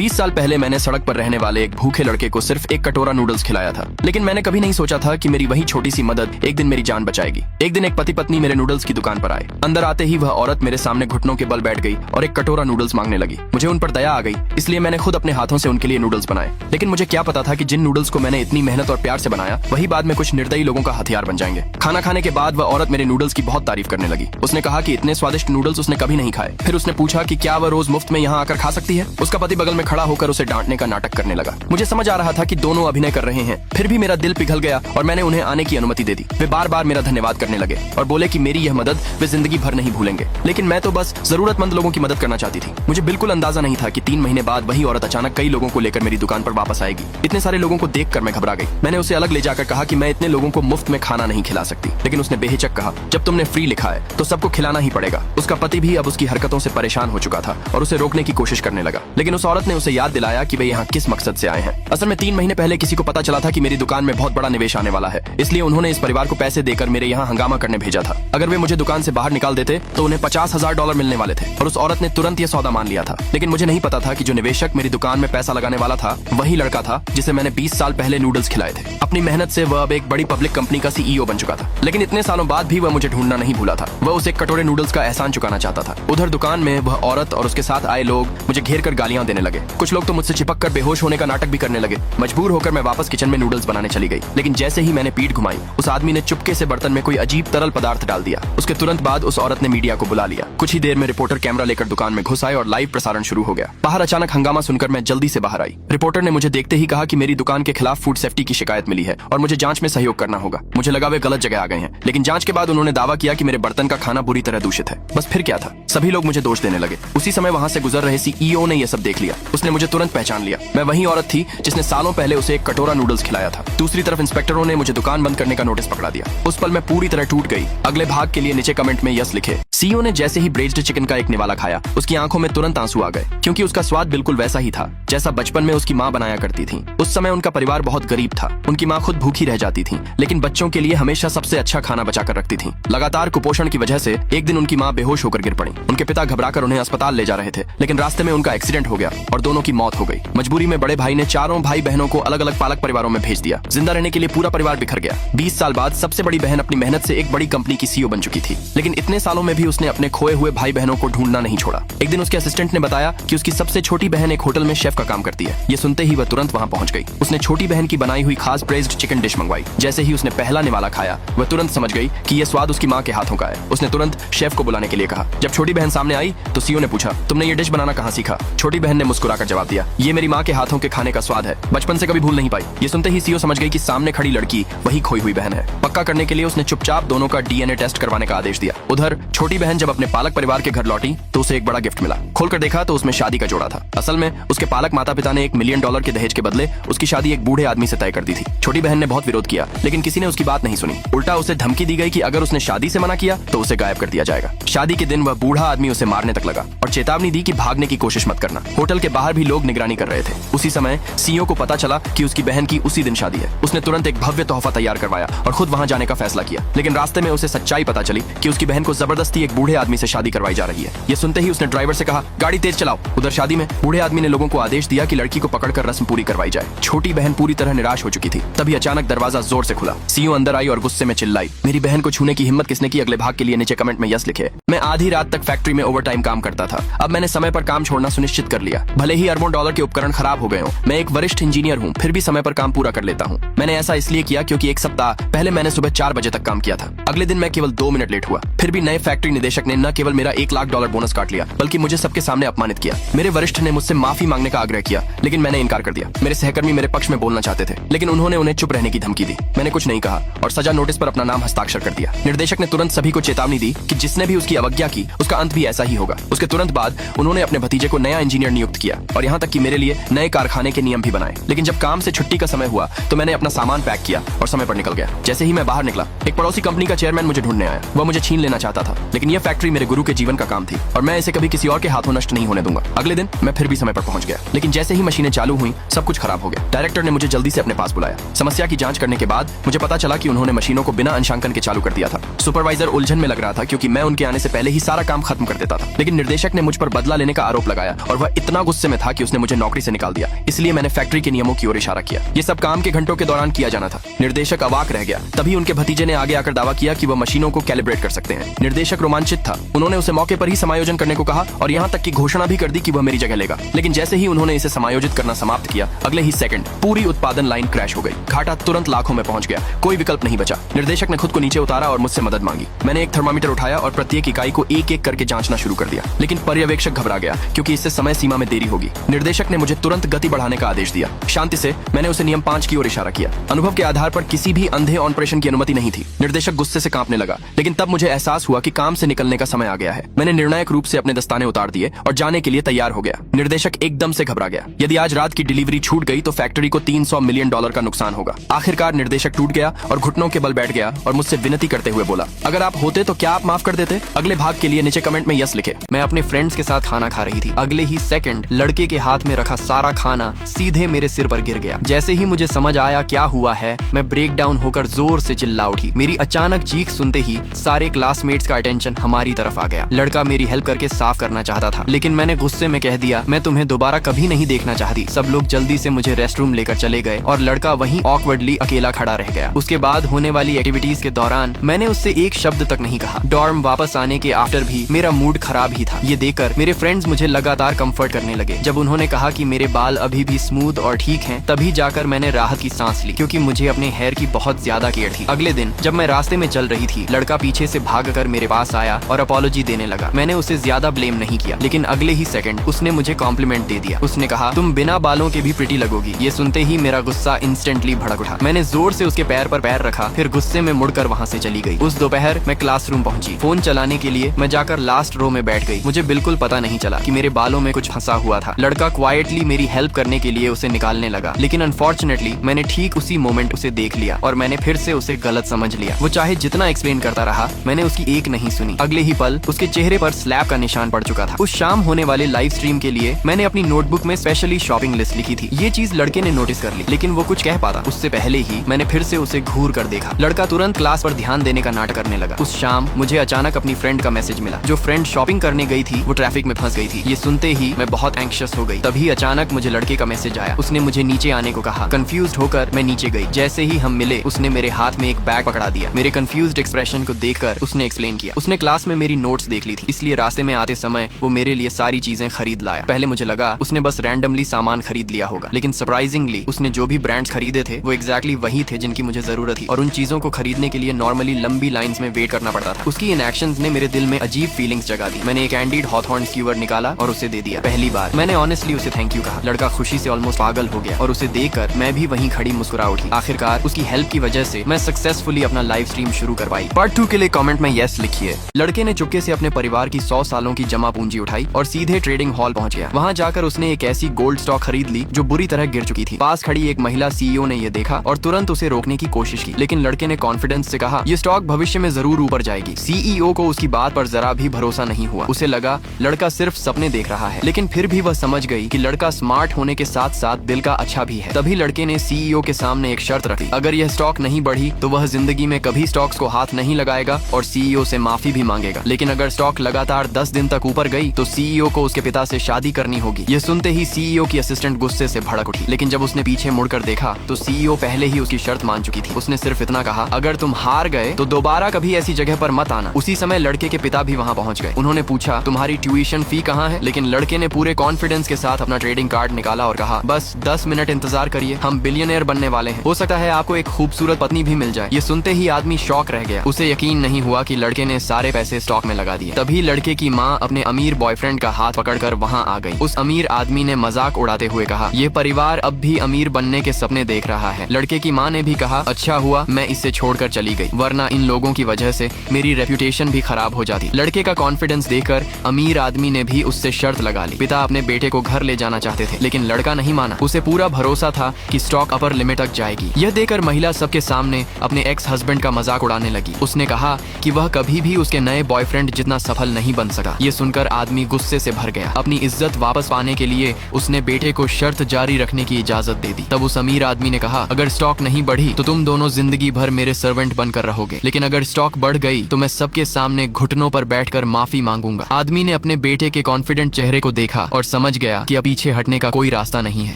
20 साल पहले मैंने सड़क पर रहने वाले एक भूखे लड़के को सिर्फ एक कटोरा नूडल्स खिलाया था, लेकिन मैंने कभी नहीं सोचा था कि मेरी वही छोटी सी मदद एक दिन मेरी जान बचाएगी। एक दिन एक पति पत्नी मेरे नूडल्स की दुकान पर आए। अंदर आते ही वह औरत मेरे सामने घुटनों के बल बैठ गई और एक कटोरा नूडल्स मांगने लगी। मुझे उन पर दया आ गई, इसलिए मैंने खुद अपने हाथों से उनके लिए नूडल्स बनाए। लेकिन मुझे क्या पता था कि जिन नूडल्स को मैंने इतनी मेहनत और प्यार से बनाया वही बाद में कुछ निर्दयी लोगों का हथियार बन जाएंगे। खाना खाने के बाद वह औरत मेरे नूडल्स की बहुत तारीफ करने लगी। उसने कहा कि इतने स्वादिष्ट नूडल्स उसने कभी नहीं खाए। फिर उसने पूछा कि क्या वह रोज मुफ्त में यहाँ आकर खा सकती है। उसका पति बगल में खड़ा होकर उसे डांटने का नाटक करने लगा। मुझे समझ आ रहा था कि दोनों अभिनय कर रहे हैं, फिर भी मेरा दिल पिघल गया और मैंने उन्हें आने की अनुमति दे दी। वे बार बार मेरा धन्यवाद करने लगे और बोले कि मेरी यह मदद वे जिंदगी भर नहीं भूलेंगे। लेकिन मैं तो बस जरूरतमंद लोगों की मदद करना चाहती थी। मुझे बिल्कुल अंदाजा नहीं था कि 3 महीने बाद वही औरत अचानक कई लोगों को लेकर मेरी दुकान पर वापस आएगी। इतने सारे लोगों को देखकर मैं घबरा गई। मैंने उसे अलग ले जाकर कहा कि मैं इतने लोगों को मुफ्त में खाना नहीं खिला सकती, लेकिन उसने बेहिचक कहा, जब तुमने फ्री लिखा है तो सबको खिलाना ही पड़ेगा। उसका पति भी अब उसकी हरकतों से परेशान हो चुका था और उसे रोकने की कोशिश करने लगा, लेकिन उस औरत ने उसे याद दिलाया कि वे यहाँ किस मकसद से आए हैं। असल में 3 महीने पहले किसी को पता चला था कि मेरी दुकान में बहुत बड़ा निवेश आने वाला है, इसलिए उन्होंने इस परिवार को पैसे देकर मेरे यहाँ हंगामा करने भेजा था। अगर वे मुझे दुकान से बाहर निकाल देते तो उन्हें $50,000 मिलने वाले थे और उस औरत ने तुरंत यह सौदा मान लिया था। लेकिन मुझे नहीं पता था कि जो निवेशक मेरी दुकान में पैसा लगाने वाला था वही लड़का था जिसे मैंने 20 साल पहले नूडल्स खिलाए थे। अपनी मेहनत से वह अब एक बड़ी पब्लिक कंपनी का CEO बन चुका था, लेकिन इतने सालों बाद भी वह मुझे ढूंढना नहीं भूला था। वह उस एक कटोरे नूडल्स का एहसान चुकाना चाहता था। उधर दुकान में वह औरत और उसके साथ आए लोग मुझे घेर कर गालियां देने लगे। कुछ लोग तो मुझसे चिपक कर बेहोश होने का नाटक भी करने लगे। मजबूर होकर मैं वापस किचन में नूडल्स बनाने चली गई, लेकिन जैसे ही मैंने पीठ घुमाई उस आदमी ने चुपके से बर्तन में कोई अजीब तरल पदार्थ डाल दिया। उसके तुरंत बाद उस औरत ने मीडिया को बुला लिया। कुछ ही देर में रिपोर्टर कैमरा लेकर दुकान में घुस आए और लाइव प्रसारण शुरू हो गया। बाहर अचानक हंगामा सुनकर मैं जल्दी से बाहर आई। रिपोर्टर ने मुझे देखते ही कहा कि मेरी दुकान के खिलाफ फूड सेफ्टी की शिकायत मिली है और मुझे जांच में सहयोग करना होगा। मुझे लगा वे गलत जगह आ गए हैं, लेकिन जांच के बाद उन्होंने दावा किया कि मेरे बर्तन का खाना बुरी तरह दूषित है। बस फिर क्या था, सभी लोग मुझे दोष देने लगे। उसी समय वहाँ से गुजर रहे CEO ने यह सब देख लिया। उसने मुझे तुरंत पहचान लिया। मैं वही औरत थी जिसने सालों पहले उसे एक कटोरा नूडल्स खिलाया था। दूसरी तरफ इंस्पेक्टरों ने मुझे दुकान बंद करने का नोटिस पकड़ा दिया। उस पल मैं पूरी तरह टूट गई। अगले भाग के लिए नीचे कमेंट में यस लिखे। CEO ने जैसे ही ब्रेज्ड चिकन का एक निवाला खाया उसकी आंखों में तुरंत आंसू आ गए, क्योंकि उसका स्वाद बिल्कुल वैसा ही था जैसा बचपन में उसकी माँ बनाया करती थी। उस समय उनका परिवार बहुत गरीब था। उनकी माँ खुद भूखी रह जाती थी, लेकिन बच्चों के लिए हमेशा सबसे अच्छा खाना बचा कर रखती थी। लगातार कुपोषण की वजह से एक दिन उनकी माँ बेहोश होकर गिर पड़ी। उनके पिता घबराकर उन्हें अस्पताल ले जा रहे थे, लेकिन रास्ते में उनका एक्सीडेंट हो गया और दोनों की मौत हो गई। मजबूरी में बड़े भाई ने चारों भाई बहनों को अलग अलग पालक परिवारों में भेज दिया। जिंदा रहने के लिए पूरा परिवार बिखर गया। 20 साल बाद सबसे बड़ी बहन अपनी मेहनत से एक बड़ी कंपनी की CEO बन चुकी थी, लेकिन इतने सालों में भी उसने अपने खोए हुए भाई बहनों को ढूंढना नहीं छोड़ा। एक दिन उसके असिस्टेंट ने बताया कि उसकी सबसे छोटी बहन एक होटल में शेफ का काम करती है। ये सुनते ही वह तुरंत वहां पहुंच गई। उसने छोटी बहन की बनाई हुई खास ब्रेज्ड चिकन डिश मंगवाई। जैसे ही उसने पहला निवाला खाया वह तुरंत समझ गई कि यह स्वाद उसकी माँ के हाथों का है। उसने तुरंत शेफ को बुलाने के लिए कहा। जब छोटी बहन सामने आई तो CEO ने पूछा, तुमने ये डिश बनाना कहाँ सीखा? छोटी बहन ने मुस्कुराकर जवाब दिया, ये मेरी माँ के हाथों के खाने का स्वाद है, बचपन से कभी भूल नहीं पाई। ये सुनते ही CEO समझ गई कि सामने खड़ी लड़की वही खोई हुई बहन है। पक्का करने के लिए उसने चुपचाप दोनों का DNA टेस्ट करवाने का आदेश दिया। उधर छोटी बहन जब अपने पालक परिवार के घर लौटी तो उसे एक बड़ा गिफ्ट मिला। खोलकर देखा तो उसमें शादी का जोड़ा था। असल में उसके पालक माता पिता ने $1 मिलियन के दहेज के बदले उसकी शादी एक बूढ़े आदमी से तय कर दी थी। छोटी बहन ने बहुत विरोध किया, लेकिन किसी ने उसकी बात नहीं सुनी। उल्टा उसे धमकी दी गई कि अगर उसने शादी से मना किया तो उसे गायब कर दिया जाएगा। शादी के दिन वह बूढ़ा आदमी उसे मारने तक लगा और चेतावनी दी कि भागने की कोशिश मत करना। होटल के बाहर भी लोग निगरानी कर रहे थे। उसी समय CEO को पता चला कि उसकी बहन की उसी दिन शादी है। उसने तुरंत एक भव्य तोहफा तैयार करवाया और खुद वहां जाने का फैसला किया, लेकिन रास्ते में उसे सच्चाई पता चली कि उसकी बहन को जबरदस्ती एक बूढ़े आदमी से शादी करवाई जा रही है। ये सुनते ही उसने ड्राइवर से कहा, गाड़ी तेज चलाओ। उधर शादी में बूढ़े आदमी ने लोगों को आदेश दिया कि लड़की को पकड़कर रस्म पूरी करवाई जाए। छोटी बहन पूरी तरह निराश हो चुकी थी। तभी अचानक दरवाजा जोर से खुला। CEO अंदर आई और गुस्से में चिल्लाई, मेरी बहन को छूने की हिम्मत किसने की? अगले भाग के लिए नीचे कमेंट में यस लिखे। मैं आधी रात तक फैक्ट्री में ओवरटाइम काम करता था। अब मैंने समय पर काम छोड़ना सुनिश्चित कर लिया। भले ही अरबों डॉलर के उपकरण खराब हो गए हों, मैं एक वरिष्ठ इंजीनियर हूँ, फिर भी समय पर काम पूरा कर लेता हूँ। मैंने ऐसा इसलिए किया क्योंकि एक सप्ताह पहले मैंने सुबह 4 बजे तक काम किया था। अगले दिन मैं केवल 2 मिनट लेट हुआ। फिर भी नए फैक्ट्री निदेशक ने न केवल मेरा $1 लाख बोनस काट लिया, बल्कि मुझे सबके सामने अपमानित किया। मेरे वरिष्ठ ने मुझसे माफी मांगने का आग्रह किया, लेकिन मैंने इनकार कर दिया। मेरे सहकर्मी मेरे पक्ष में बोलना चाहते थे, लेकिन उन्होंने उन्हें चुप रहने की धमकी दी। मैंने कुछ नहीं कहा और सजा नोटिस पर अपना नाम हस्ताक्षर कर दिया। निर्देशक ने तुरंत सभी को चेतावनी दी कि जिसने भी उसकी अवज्ञा की उसका अंत भी ऐसा ही होगा। उसके तुरंत बाद उन्होंने अपने भतीजे को नया इंजीनियर नियुक्त किया और यहाँ तक कि मेरे लिए नए कारखाने के नियम भी बनाए। लेकिन जब काम से छुट्टी का समय हुआ तो मैंने अपना सामान पैक किया और समय पर निकल गया। जैसे ही मैं बाहर निकला एक पड़ोसी कंपनी का चेयरमैन मुझे ढूंढने आया। वह मुझे छीन लेना चाहता था, लेकिन यह फैक्ट्री मेरे गुरु के जीवन का काम थी और मैं इसे कभी किसी और के हाथों नष्ट नहीं होने दूंगा। अगले दिन मैं फिर भी समय पर पहुंच गया, लेकिन जैसे ही मशीनें चालू हुई सब कुछ खराब हो गया। डायरेक्टर ने मुझे जल्दी से अपने पास बुलाया। समस्या की जांच करने के बाद मुझे पता चला कि उन्होंने मशीनों को बिना अंशांकन के चालू कर दिया था। सुपरवाइजर उलझन में लग रहा था क्योंकि मैं उनके आने से पहले ही सारा काम खत्म कर देता था। लेकिन निर्देशक ने मुझ पर बदला लेने का आरोप लगाया और वह इतना गुस्से में था कि उसने मुझे नौकरी से निकाल दिया। इसलिए मैंने फैक्ट्री के नियमों की ओर इशारा किया। ये सब काम के घंटों के दौरान किया जाना था। निर्देशक अवाक रह गया। तभी उनके भतीजे ने आगे आकर दावा किया कि वह मशीनों को कैलिब्रेट कर सकते हैं। निर्देशक रोमांचित था। उन्होंने उसे मौके पर ही समायोजन करने को कहा और यहाँ तक की घोषणा भी कर दी कि वह मेरी जगह लेगा। लेकिन जैसे ही उन्होंने इसे समायोजित करना समाप्त किया, अगले ही सेकंड पूरी उत्पादन लाइन क्रैश हो गई। घाटा तुरंत लाखों में पहुंच गया। कोई विकल्प नहीं बचा। निर्देशक ने खुद को नीचे उतारा और मुझसे मदद मांगी। मैंने एक थर्मामीटर उठाया और प्रत्येक इकाई को एक एक करके जांचना शुरू कर दिया। लेकिन पर्यवेक्षक घबरा गया क्योंकि इससे समय सीमा में देरी होगी। निर्देशक ने मुझे तुरंत गति बढ़ाने का आदेश दिया। शांति से मैंने उसे नियम 5 की ओर इशारा किया। अनुभव के आधार पर किसी भी अंधे ऑपरेशन की अनुमति नहीं थी। निर्देशक गुस्से से कांपने लगा। लेकिन तब मुझे एहसास हुआ कि काम से निकलने का समय आ गया है। मैंने निर्णायक रूप से अपने दस्ताने उतार दिए और जाने के लिए तैयार हो गया। निर्देशक एकदम से घबरा गया। यदि आज रात की डिलीवरी छूट गई तो फैक्ट्री को $300 मिलियन का नुकसान होगा। आखिरकार निर्देशक टूट गया और घुटनों के बल बैठ गया और मुझसे विनती करते हुए बोला, अगर आप होते तो क्या आप माफ कर देते? अगले भाग के लिए नीचे कमेंट में यस लिखे। मैं अपने फ्रेंड्स के साथ खाना खा रही थी। अगले ही सेकंड लड़के के हाथ में रखा सारा खाना सीधे मेरे सिर पर गिर गया। जैसे ही मुझे समझ आया क्या हुआ है, मैं ब्रेक डाउन होकर जोर से चिल्ला उठी। मेरी अचानक चीख सुनते ही सारे क्लासमेट्स का अटेंशन हमारी तरफ आ गया। लड़का मेरी हेल्प करके साफ करना चाहता था, लेकिन मैंने गुस्से में कह दिया, मैं तुम्हें दोबारा कभी नहीं देखना चाहती। सब लोग जल्दी से मुझे रेस्टरूम लेकर चले गए और लड़का वहीं ऑकवर्डली अकेला खड़ा रह गया। उसके बाद होने वाली एक्टिविटीज के दौरान मैंने उससे एक शब्द तक नहीं कहा। डॉर्म वापस आने के आफ्टर भी मेरा मूड खराब ही था। ये देखकर मेरे फ्रेंड्स मुझे लगातार कंफर्ट करने लगे। जब उन्होंने कहा कि मेरे बाल अभी भी स्मूथ और ठीक हैं, तभी जाकर मैंने राहत की सांस ली, क्योंकि मुझे अपने हेयर की बहुत ज्यादा केयर थी। अगले दिन जब मैं रास्ते में चल रही थी, लड़का पीछे से भागकर मेरे पास आया और अपॉलॉजी देने लगा। मैंने उसे ज्यादा ब्लेम नहीं किया, लेकिन अगले ही सेकंड उसने मुझे कॉम्प्लीमेंट दे दिया। उसने कहा, तुम बिना बालों के भी प्रिटी लगोगी। ये सुनते ही मेरा गुस्सा इंस्टेंटली भड़क उठा। मैंने जोर से उसके पैर पर पैर रखा, फिर गुस्से में मुड़कर वहाँ से चली गई। उस दोपहर मैं क्लासरूम पहुंची। फोन चलाने के लिए मैं जाकर लास्ट रो में बैठ गई। मुझे बिल्कुल पता नहीं चला कि मेरे बालों में कुछ फंसा हुआ था। लड़का क्वाइटली मेरी हेल्प करने के लिए उसे निकालने लगा, लेकिन अनफॉर्चुनेटली मैंने ठीक उसी मोमेंट उसे देख लिया और मैंने फिर से उसे गलत समझ लिया। वो चाहे जितना एक्सप्लेन करता रहा, मैंने उसकी एक नहीं सुनी। अगले ही पल उसके चेहरे पर स्लैप का निशान पड़ चुका था। उस शाम होने वाले लाइव स्ट्रीम के लिए मैंने अपनी नोटबुक में स्पेशली शॉपिंग लिस्ट लिखी थी। ये चीज लड़के ने नोटिस कर ली, लेकिन वो कुछ कह पाता उससे पहले ही मैंने फिर से उसे घूर कर देखा। लड़का तुरंत क्लास पर ध्यान देने का नाटक करने लगा। उस शाम मुझे अचानक अपनी फ्रेंड का मैसेज मिला। जो फ्रेंड शॉपिंग करने गई थी वो ट्रैफिक में फंस गई थी। ये सुनते ही मैं बहुत एंग्शियस हो गई। तभी अचानक मुझे लड़के का मैसेज आया। उसने मुझे नीचे आने को कहा। कंफ्यूज्ड होकर मैं नीचे गई। जैसे ही हम मिले, उसने मेरे हाथ में एक बैग पकड़ा दिया। मेरे कंफ्यूज्ड एक्सप्रेशन को देखकर उसने एक्सप्लेन किया। उसने क्लास में मेरी नोट्स देख ली थी, इसलिए रास्ते में आते समय वो मेरे लिए सारी चीजें खरीद लाया। पहले मुझे लगा उसने बस रैंडमली सामान खरीद लिया होगा, लेकिन सरप्राइजिंगली उसने जो भी ब्रांड्स खरीदे थे वो एग्जैक्टली वही थे जिनकी मुझे जरूरत थी, और उन चीजों को खरीदने के लिए नॉर्मली लंबी लाइंस में वेट करना पड़ता था। उसकी इन एक्शंस ने मेरे दिल में अजीब फीलिंग्स जगा दी। मैंने एक कैंडीड हॉथॉर्न स्क्यूअर निकाला और उसे दे दिया। पहली बार मैंने ऑनेस्टली उसे थैंक यू कहा। लड़का खुशी से ऑलमोस्ट पागल हो गया और उसे देखकर मैं भी वहीं खड़ी मुस्कुरा उठी। आखिरकार उसकी हेल्प की वजह से मैं सक्सेसफुली अपना लाइव स्ट्रीम शुरू कर पाई। पार्ट 2 के लिए कमेंट में यस लिखिए। लड़के ने चुपके से अपने परिवार की 100 सालों की जमा पूंजी उठाई और सीधे ट्रेडिंग हॉल पहुंच गया। वहां जाकर उसने एक ऐसी गोल्ड स्टॉक खरीद ली जो बुरी तरह गिर चुकी थी। पास खड़ी एक महिला सीईओ ने यह देखा और तुरंत उसे रोकने की कोशिश की, लेकिन लड़के ने कॉन्फिडेंस से कहा, ये स्टॉक भविष्य में जरूर ऊपर जाएगी। सीईओ को उसकी बात पर जरा भी भरोसा नहीं हुआ। उसे लगा लड़का सिर्फ सपने देख रहा है, लेकिन फिर भी वह समझ गई कि लड़का स्मार्ट होने के साथ साथ दिल का अच्छा भी है। तभी लड़के ने सीईओ के सामने एक शर्त रखी। अगर यह स्टॉक नहीं बढ़ी तो वह जिंदगी में कभी स्टॉक्स को हाथ नहीं लगाएगा और सीईओ से माफी भी मांगेगा। लेकिन अगर स्टॉक लगातार 10 दिन तक ऊपर गई तो सीईओ को उसके पिता से शादी करनी होगी। यह सुनते ही सीईओ की असिस्टेंट गुस्से से भड़क उठी, लेकिन जब उसने पीछे मुड़कर देखा तो सीईओ पहले ही उसकी शर्त मान चुकी थी। उसने सिर्फ इतना कहा, अगर तुम हार गए तो दोबारा कभी ऐसी जगह पर मत आना। उसी समय लड़के के पिता भी वहां पहुंच गए। उन्होंने पूछा, तुम्हारी ट्यूशन फी कहाँ है? लेकिन लड़के ने पूरे कॉन्फिडेंस के साथ अपना ट्रेडिंग कार्ड निकाला और कहा, बस 10 मिनट इंतजार करिए, हम बिलियनियर बनने वाले हैं। हो सकता है आपको एक खूबसूरत पत्नी भी मिल जाए। ये सुनते ही आदमी शॉक रह गया। उसे यकीन नहीं हुआ कि लड़के ने सारे पैसे स्टॉक में लगा दिए। तभी लड़के की माँ अपने अमीर बॉयफ्रेंड का हाथ पकड़कर वहाँ आ गई। उस अमीर आदमी ने मजाक उड़ाते हुए कहा, ये परिवार अब भी अमीर बनने के सपने देख रहा है। लड़के की माँ ने भी कहा, अच्छा हुआ मैं इसे छोड़कर चली गई, वरना इन लोगों की वजह से मेरी रेप्यूटेशन भी खराब हो जाती। लड़के का कॉन्फिडेंस देखकर अमीर आदमी ने भी उससे शर्त लगा ली। पिता अपने बेटे को घर ले जाना चाहते थे, लेकिन लड़का नहीं माना। उसे पूरा भरोसा था कि स्टॉक अपर लिमिट तक जाएगी। यह देखकर महिला सबके सामने अपने एक्स हस्बैंड का मजाक उड़ाने लगी। उसने कहा कि वह कभी भी उसके नए बॉयफ्रेंड जितना सफल नहीं बन सका। ये सुनकर आदमी गुस्से से भर गया। अपनी इज्जत वापस पाने के लिए उसने बेटे को शर्त जारी रखने की इजाजत दे दी। तब उस अमीर आदमी ने कहा, अगर स्टॉक नहीं बढ़ी तो तुम दोनों जिंदगी भर मेरे सर्वेंट बनकर रहोगे, लेकिन अगर स्टॉक बढ़ गई तो मैं सबके सामने घुटनों पर बैठकर माफी मांगूंगा। आदमी ने अपने बेटे के कॉन्फिडेंट चेहरे को देखा और समझ गया कि अब पीछे हटने का कोई रास्ता नहीं है।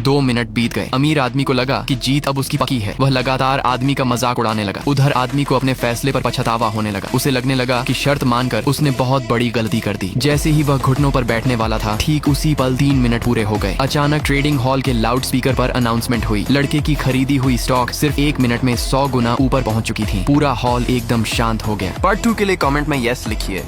2 मिनट बीत गए। अमीर आदमी को लगा कि जीत अब उसकी पक्की है। वह लगातार आदमी का मजाक उड़ाने लगा। उधर आदमी को अपने फैसले पर पछतावा होने लगा। उसे लगने लगा कि शर्त मानकर उसने बहुत बड़ी गलती कर दी। जैसे ही वह घुटनों पर बैठने वाला था, ठीक उसी पल 3 मिनट पूरे हो गए। अचानक ट्रेडिंग हॉल के लाउड स्पीकर पर अनाउंसमेंट हुई। लड़के की खरीदी हुई स्टॉक सिर्फ 1 मिनट में 100 गुना ऊपर पहुंच चुकी थी। पूरा हॉल एकदम शांत हो गया। पार्ट 2 के लिए कमेंट में यस लिखिए।